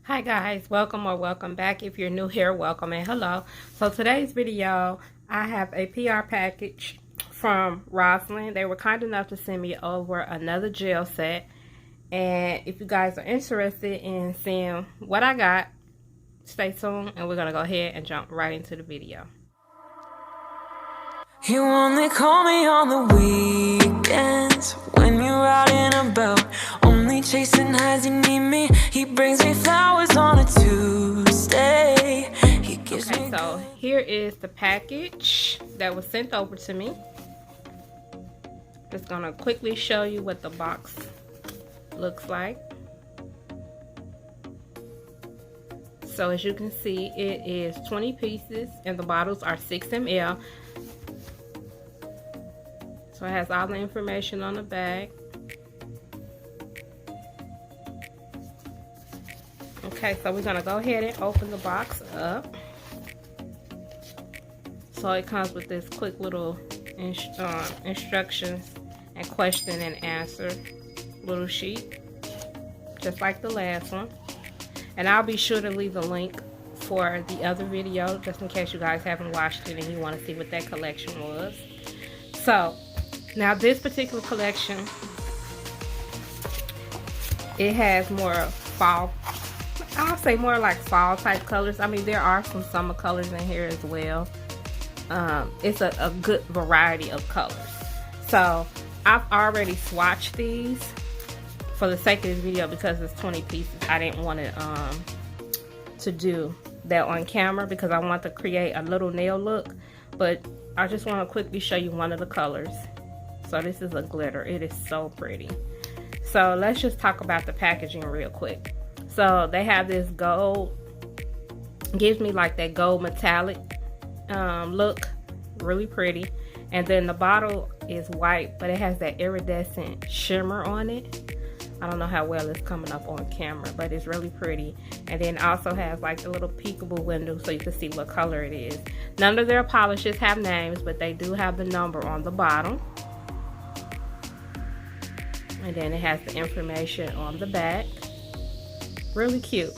Hi guys, welcome or welcome back. If you're new here, welcome and hello. So today's video, I have a PR package from Rosalind. They were kind enough to send me over another gel set. And if you guys are interested in seeing what I got, stay tuned and we're going to go ahead and jump right into the video. You only call me on the weekends when you're out and about, only chasing highs. You need me. He brings me flowers on a Tuesday. He gives me. So here is the package that was sent over to me. Just gonna quickly show you what the box looks like. So as you can see, it is 20 pieces and the bottles are 6 ml. So it has all the information on the back. Okay, so we're gonna go ahead and open the box up. So it comes with this quick little instructions and question and answer little sheet, just like the last one. And I'll be sure to leave a link for the other video, just in case you guys haven't watched it and you want to see what that collection was. So now this particular collection, it has more fall, I'll say more like fall type colors. I mean, there are some summer colors in here as well. It's a good variety of colors. So I've already swatched these for the sake of this video because it's 20 pieces. I didn't want to do that on camera because I want to create a little nail look, but I just want to quickly show you one of the colors. So this is a glitter. It is so pretty. So let's just talk about the packaging real quick. So they have this gold, gives me like that gold metallic look, really pretty. And then the bottle is white, but it has that iridescent shimmer on it. I don't know how well it's coming up on camera, but it's really pretty. And then also has like the little peekable window so you can see what color it is. None of their polishes have names, but they do have the number on the bottom. And then it has the information on the back. Really cute.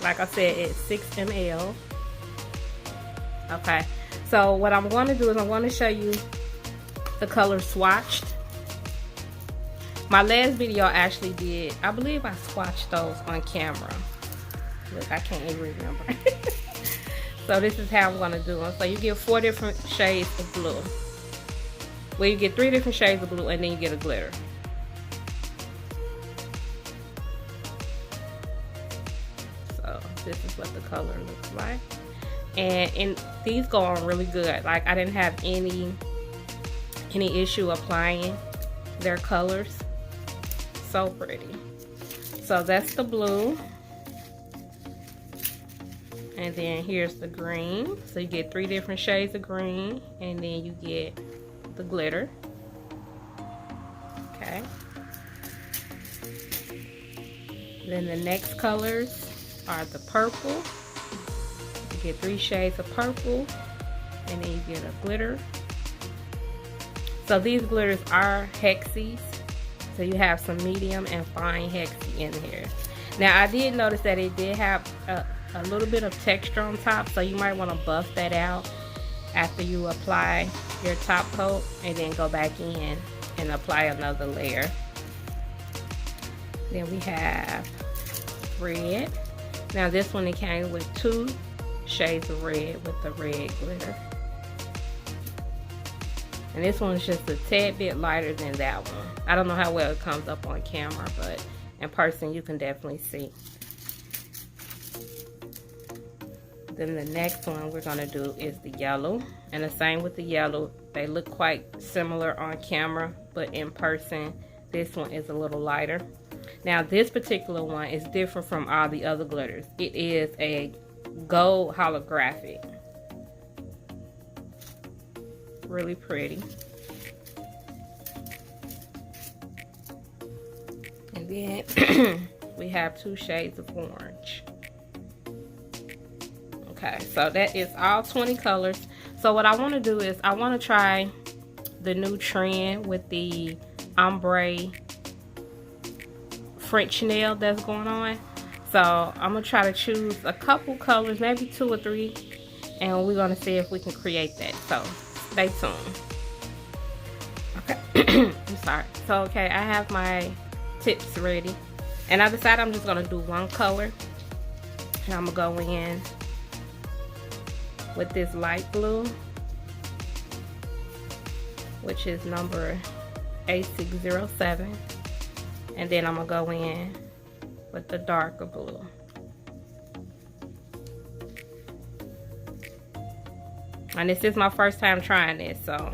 Like I said, it's 6 ml. Okay, so what I'm going to do is I'm going to show you the color swatched. My last video actually did, I believe I swatched those on camera. Look, I can't even remember. So this is how I'm going to do them. So you get 4 different shades of blue. Well, you get 3 different shades of blue and then you get a glitter. This is what the color looks like, and these go on really good. Like I didn't have any issue applying their colors. So pretty. So that's the blue, and then here's the green. So you get 3 different shades of green, and then you get the glitter. Okay. Then the next colors are the purple. You get 3 shades of purple, and then you get a glitter. So these glitters are hexes, so you have some medium and fine hexy in here. Now I did notice that it did have a little bit of texture on top, so you might want to buff that out after you apply your top coat, and then go back in and apply another layer. Then we have red. Now this one, it came with 2 shades of red with the red glitter. And this one's just a tad bit lighter than that one. I don't know how well it comes up on camera, but in person you can definitely see. Then the next one we're gonna do is the yellow. And the same with the yellow. They look quite similar on camera, but in person, this one is a little lighter. Now this particular one is different from all the other glitters. It is a gold holographic. Really pretty. And then we have 2 shades of orange. Okay, so that is all 20 colors. So what I want to do is I want to try the new trend with the ombre French nail that's going on. So So I'm gonna try to choose a couple colors, maybe 2 or 3, and we're gonna see if we can create that. So stay tuned. Okay, I'm sorry. So okay, I have my tips ready, and I decided I'm just gonna do one color, and I'm gonna go in with this light blue, which is number A607, and then I'm gonna go in with the darker blue. And this is my first time trying this, so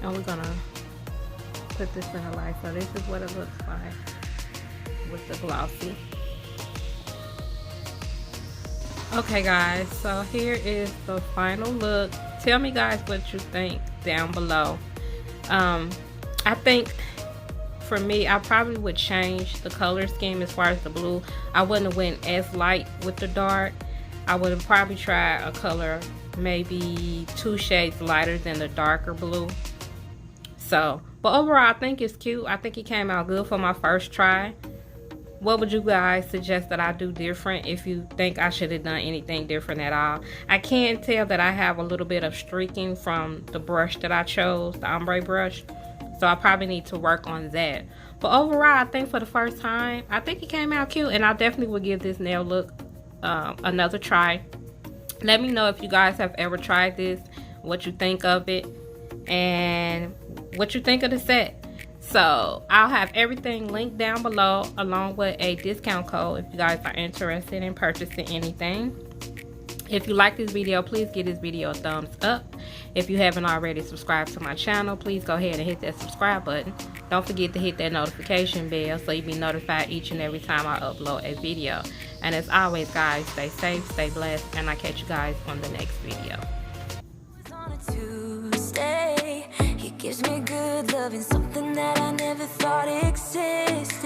And we're gonna put this in the light. So this is what it looks like with the glossy. Okay guys, so here is the final look. Tell me guys what you think down below. I think for me, I probably would change the color scheme as far as the blue. I wouldn't have went as light with the dark. I would have probably tried a color maybe 2 shades lighter than the darker blue. So, but overall I think it's cute. I think it came out good for my first try. What would you guys suggest that I do different, if you think I should have done anything different at all? I can tell that I have a little bit of streaking from the brush that I chose, the Ombre brush. So I probably need to work on that. But overall, I think for the first time, I think it came out cute. And I definitely would give this nail look another try. Let me know if you guys have ever tried this, what you think of it, and what you think of the set. So I'll have everything linked down below, along with a discount code if you guys are interested in purchasing anything. If you like this video, please give this video a thumbs up. If you haven't already subscribed to my channel, please go ahead and hit that subscribe button. Don't forget to hit that notification bell so you'll be notified each and every time I upload a video. And as always guys, stay safe, stay blessed, and I'll catch you guys on the next video. He gives me good loving, something that I never thought existed.